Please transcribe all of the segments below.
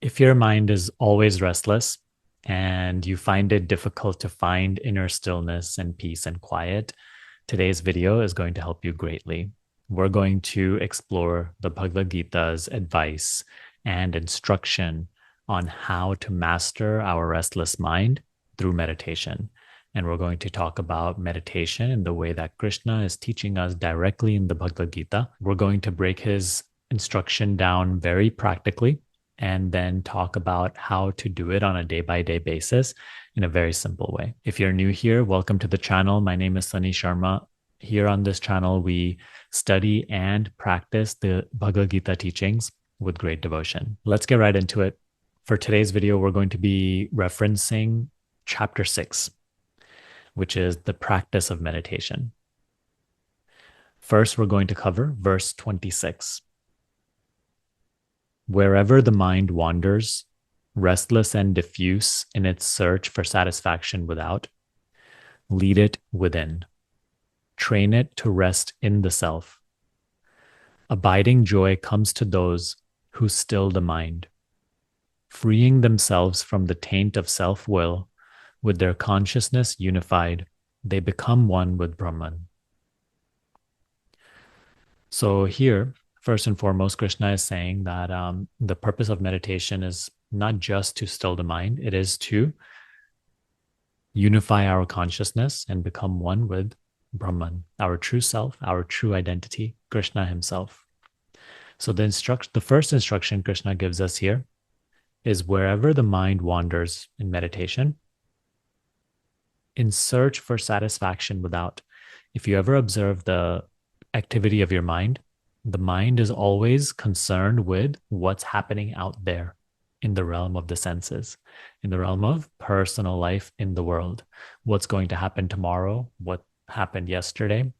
If your mind is always restless and you find it difficult to find inner stillness and peace and quiet, today's video is going to help you greatly. We're going to explore the Bhagavad Gita's advice and instruction on how to master our restless mind through meditation. And we're going to talk about meditation in the way that Krishna is teaching us directly in the Bhagavad Gita. We're going to break his instruction down very practically and then talk about how to do it on a day-by-day basis in a very simple way. If you're new here, welcome to the channel. My name is Sunny Sharma. Here on this channel, we study and practice the Bhagavad Gita teachings with great devotion. Let's get right into it. For today's video, we're going to be referencing chapter 6, which is the practice of meditation. First, we're going to cover verse 26. Wherever the mind wanders, restless and diffuse in its search for satisfaction without, lead it within. Train it to rest in the self. Abiding joy comes to those who still the mind, freeing themselves from the taint of self-will. With their consciousness unified, they become one with Brahman. So here, first and foremost, Krishna is saying that the purpose of meditation is not just to still the mind, it is to unify our consciousness and become one with Brahman, our true self, our true identity, Krishna himself. So the first instruction Krishna gives us here is wherever the mind wanders in meditation, in search for satisfaction without. If you ever observe the activity of your mind, the mind is always concerned with what's happening out there in the realm of the senses, in the realm of personal life in the world. What's going to happen tomorrow? What happened yesterday?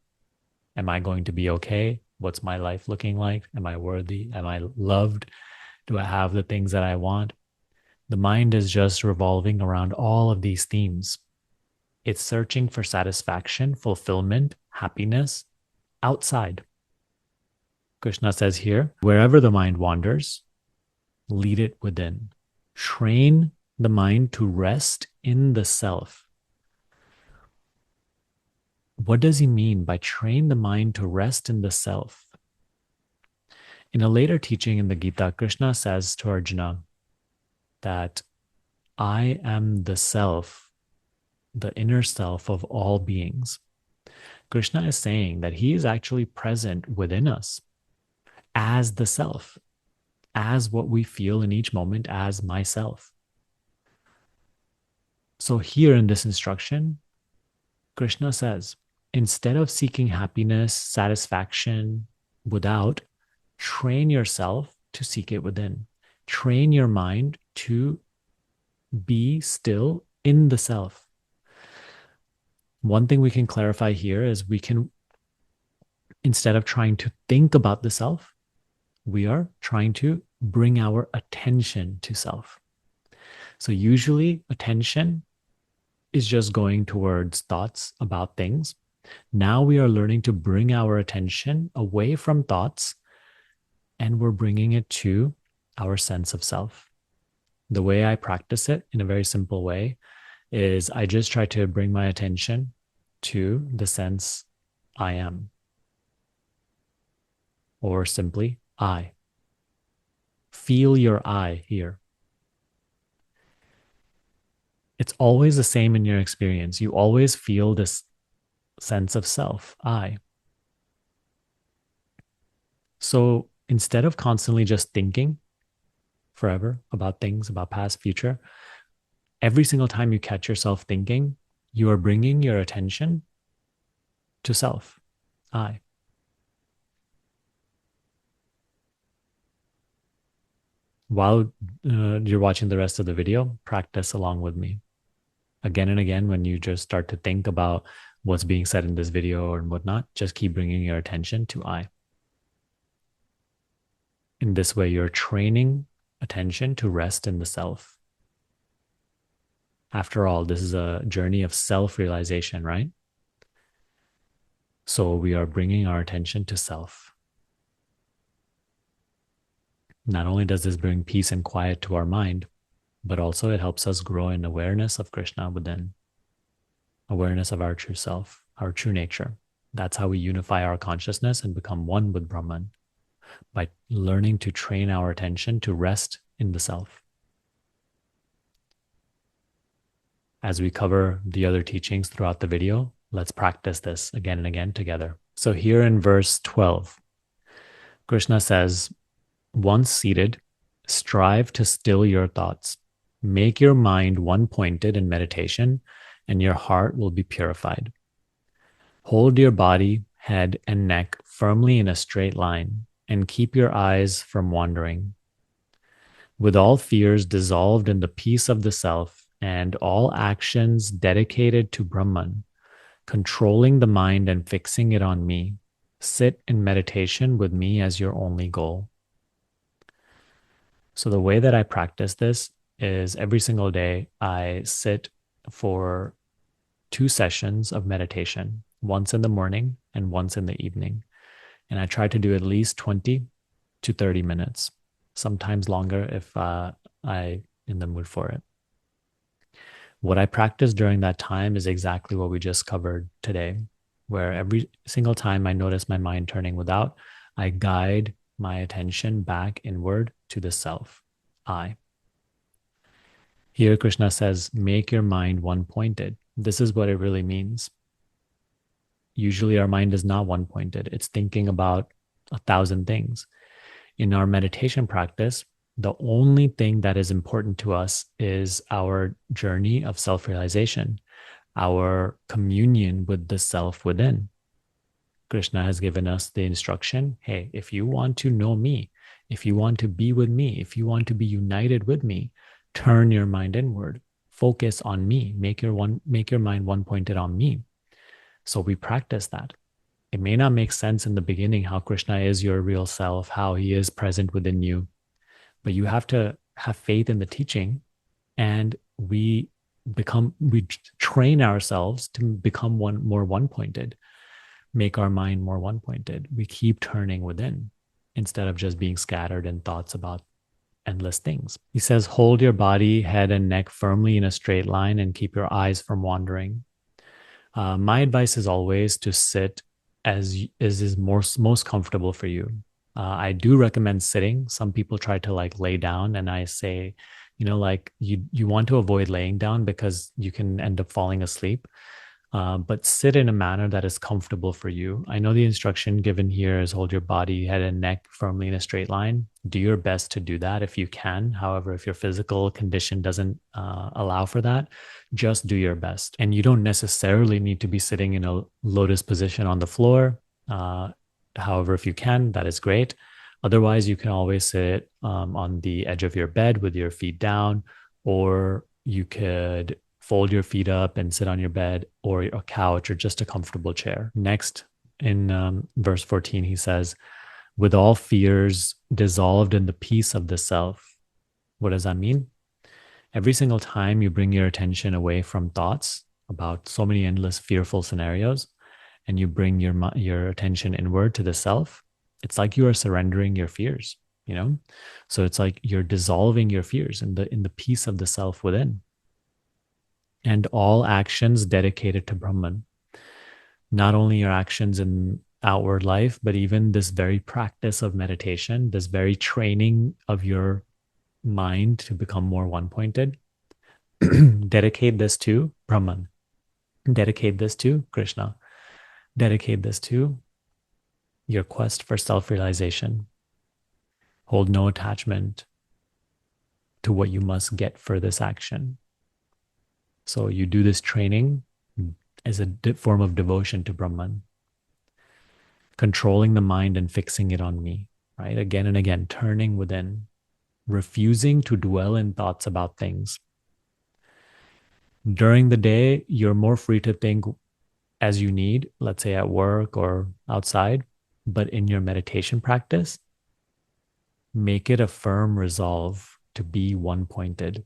Am I going to be okay? What's my life looking like? Am I worthy? Am I loved? Do I have the things that I want? The mind is just revolving around all of these themes. It's searching for satisfaction, fulfillment, happiness outside. Krishna says here, wherever the mind wanders, lead it within. Train the mind to rest in the self. What does he mean by train the mind to rest in the self? In a later teaching in the Gita, Krishna says to Arjuna that I am the self, the inner self of all beings. Krishna is saying that he is actually present within us as the self, as what we feel in each moment as myself. So here in this instruction, Krishna says, instead of seeking happiness, satisfaction without, train yourself to seek it within. Train your mind to be still in the self. One thing we can clarify here is we can, instead of trying to think about the self, we are trying to bring our attention to self. So usually attention is just going towards thoughts about things. Now we are learning to bring our attention away from thoughts and we're bringing it to our sense of self. The way I practice it in a very simple way is I just try to bring my attention to the sense I am, or simply I. Feel your I here. It's always the same in your experience. You always feel this sense of self, I. So instead of constantly just thinking forever about things, about past, future, every single time you catch yourself thinking, you are bringing your attention to self, I. While you're watching the rest of the video, practice along with me. Again and again, when you just start to think about what's being said in this video or whatnot, just keep bringing your attention to I. In this way, you're training attention to rest in the self. After all, this is a journey of self-realization, right? So we are bringing our attention to self. Not only does this bring peace and quiet to our mind, but also it helps us grow in awareness of Krishna within, awareness of our true self, our true nature. That's how we unify our consciousness and become one with Brahman, by learning to train our attention to rest in the self. As we cover the other teachings throughout the video, let's practice this again and again together. So here in verse 12, Krishna says, once seated, strive to still your thoughts. Make your mind one-pointed in meditation, and your heart will be purified. Hold your body, head, and neck firmly in a straight line, and keep your eyes from wandering. With all fears dissolved in the peace of the self, and all actions dedicated to Brahman, controlling the mind and fixing it on me, sit in meditation with me as your only goal. So the way that I practice this is every single day I sit for 2 sessions of meditation, once in the morning and once in the evening. And I try to do at least 20 to 30 minutes, sometimes longer if I'm in the mood for it. What I practice during that time is exactly what we just covered today, where every single time I notice my mind turning without, I guide my attention back inward to the self, I. Here, Krishna says, make your mind one-pointed. This is what it really means. Usually our mind is not one-pointed. It's thinking about 1,000 things. In our meditation practice, the only thing that is important to us is our journey of self-realization, our communion with the self within. Krishna has given us the instruction, hey, if you want to know me, if you want to be with me, if you want to be united with me, turn your mind inward, focus on me, make your mind one-pointed on me. So we practice that. It may not make sense in the beginning how Krishna is your real self, how he is present within you, but you have to have faith in the teaching, and we train ourselves to become more one-pointed, make our mind more one-pointed. We keep turning within instead of just being scattered in thoughts about endless things. He says, hold your body, head, and neck firmly in a straight line and keep your eyes from wandering. My advice is always to sit as is most comfortable for you. I do recommend sitting. Some people try to lay down, and I say, you want to avoid laying down because you can end up falling asleep. But sit in a manner that is comfortable for you. I know the instruction given here is hold your body, head, and neck firmly in a straight line. Do your best to do that if you can. However, if your physical condition doesn't allow for that, just do your best. And you don't necessarily need to be sitting in a lotus position on the floor. However, if you can, that is great. Otherwise, you can always sit on the edge of your bed with your feet down, or you could fold your feet up and sit on your bed or a couch or just a comfortable chair. Next, in verse 14, he says, with all fears dissolved in the peace of the self. What does that mean? Every single time you bring your attention away from thoughts about so many endless fearful scenarios, and you bring your attention inward to the self, it's like you are surrendering your fears, So it's like you're dissolving your fears in the peace of the self within. And all actions dedicated to Brahman. Not only your actions in outward life, but even this very practice of meditation, this very training of your mind to become more one-pointed. Dedicate this to Brahman. Dedicate this to Krishna. Dedicate this to your quest for self-realization. Hold no attachment to what you must get for this action. So you do this training as a form of devotion to Brahman, controlling the mind and fixing it on me, right? Again and again, turning within, refusing to dwell in thoughts about things. During the day, you're more free to think as you need, let's say at work or outside, but in your meditation practice, make it a firm resolve to be one-pointed.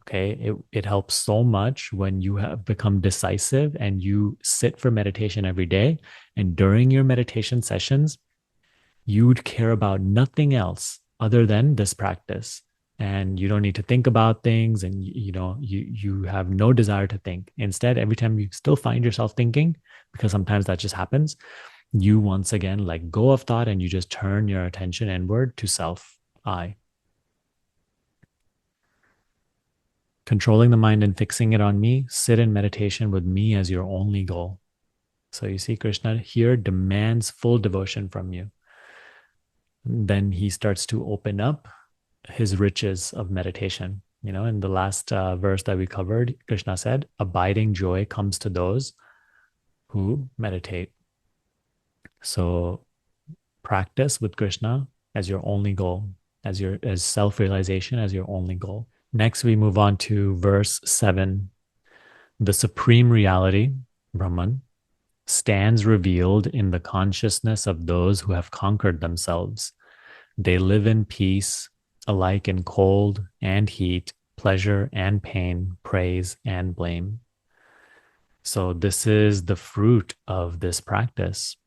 Okay, it helps so much when you have become decisive and you sit for meditation every day. And during your meditation sessions, you'd care about nothing else other than this practice. And you don't need to think about things, and you have no desire to think. Instead, every time you still find yourself thinking, because sometimes that just happens, you once again let go of thought and you just turn your attention inward to self, I. Controlling the mind and fixing it on me, sit in meditation with me as your only goal. So you see, Krishna here demands full devotion from you. Then he starts to open up his riches of meditation. In the last verse that we covered, Krishna said, abiding joy comes to those who meditate. So practice with Krishna as your only goal, as self-realization as your only goal. Next, we move on to verse 7. The supreme reality, Brahman, stands revealed in the consciousness of those who have conquered themselves. They live in peace, alike in cold and heat, pleasure and pain, praise and blame. So this is the fruit of this practice.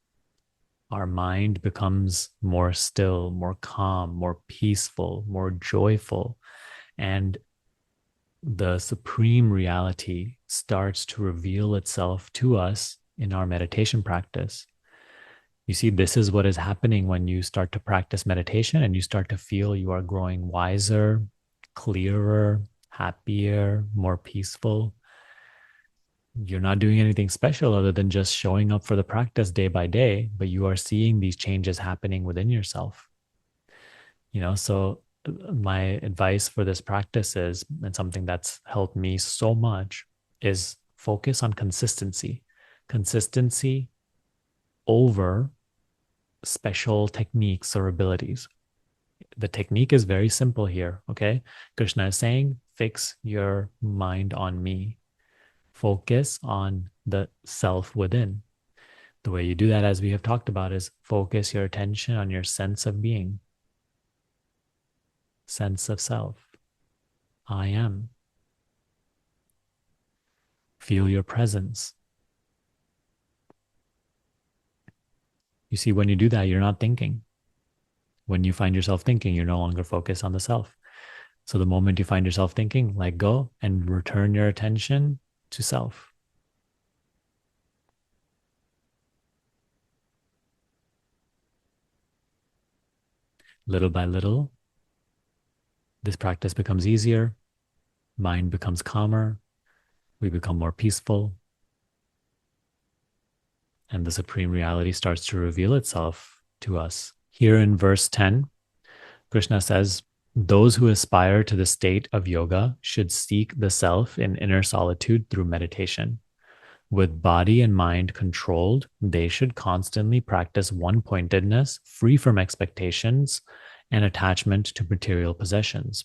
Our mind becomes more still, more calm, more peaceful, more joyful, and the supreme reality starts to reveal itself to us in our meditation practice. You see, this is what is happening when you start to practice meditation and you start to feel you are growing wiser, clearer, happier, more peaceful. You're not doing anything special other than just showing up for the practice day by day, but you are seeing these changes happening within yourself. So my advice for this practice is, and something that's helped me so much, is focus on consistency. Consistency over special techniques or abilities. The technique is very simple here, okay? Krishna is saying, fix your mind on me. Focus on the self within. The way you do that, as we have talked about, is focus your attention on your sense of being, sense of self. I am. Feel your presence. You see, when you do that, you're not thinking. When you find yourself thinking, you're no longer focused on the self. So the moment you find yourself thinking, let go and return your attention to self. Little by little, this practice becomes easier. Mind becomes calmer. We become more peaceful. And the supreme reality starts to reveal itself to us. Here in verse 10, Krishna says, those who aspire to the state of yoga should seek the self in inner solitude through meditation. With body and mind controlled, they should constantly practice one-pointedness, free from expectations and attachment to material possessions.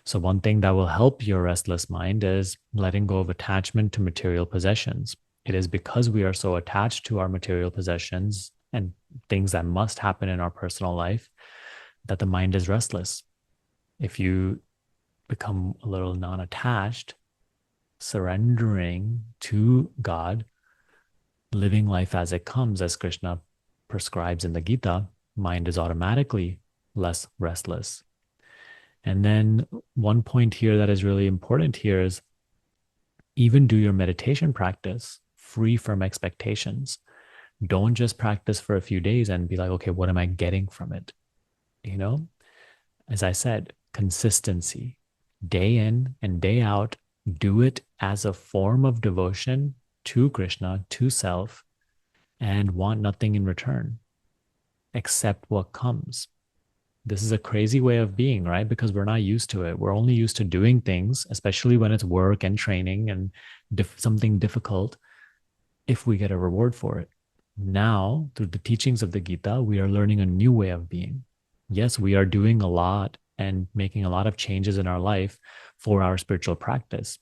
So one thing that will help your restless mind is letting go of attachment to material possessions. It is because we are so attached to our material possessions and things that must happen in our personal life that the mind is restless. If you become a little non-attached, surrendering to God, living life as it comes, as Krishna prescribes in the Gita, mind is automatically less restless. And then one point here that is really important here is even do your meditation practice free from expectations. Don't just practice for a few days and be like, okay, what am I getting from it? As I said, consistency, day in and day out, do it as a form of devotion to Krishna, to self, and want nothing in return, accept what comes. This is a crazy way of being, right? Because we're not used to it. We're only used to doing things, especially when it's work and training and something difficult, if we get a reward for it. Now, through the teachings of the Gita, we are learning a new way of being. Yes, we are doing a lot and making a lot of changes in our life for our spiritual practice.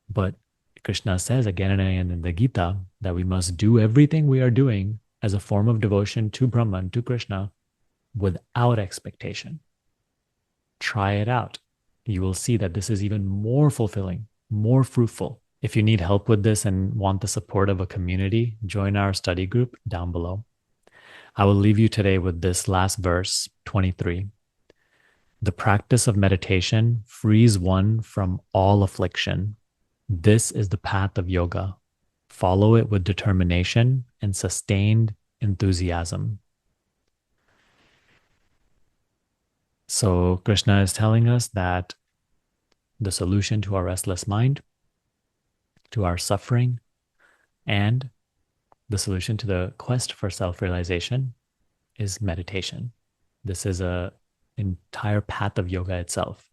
But Krishna says again and again in the Gita that we must do everything we are doing as a form of devotion to Brahman, to Krishna, without expectation. Try it out. You will see that this is even more fulfilling, more fruitful. If you need help with this and want the support of a community, join our study group down below. I will leave you today with this last verse, 23. The practice of meditation frees one from all affliction. This is the path of yoga. Follow it with determination and sustained enthusiasm. So, Krishna is telling us that the solution to our restless mind, to our suffering, and the solution to the quest for self-realization is meditation. This is a entire path of yoga itself.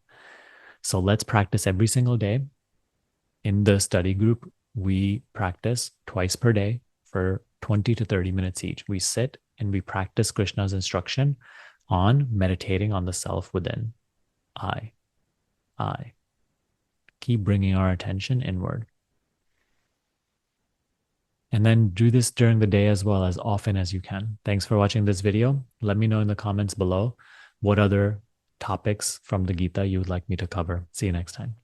So let's practice every single day. In the study group, we practice twice per day for 20 to 30 minutes each. We sit and we practice Krishna's instruction on meditating on the self within. I. Keep bringing our attention inward. And then do this during the day as well, as often as you can. Thanks for watching this video. Let me know in the comments below what other topics from the Gita you would like me to cover. See you next time.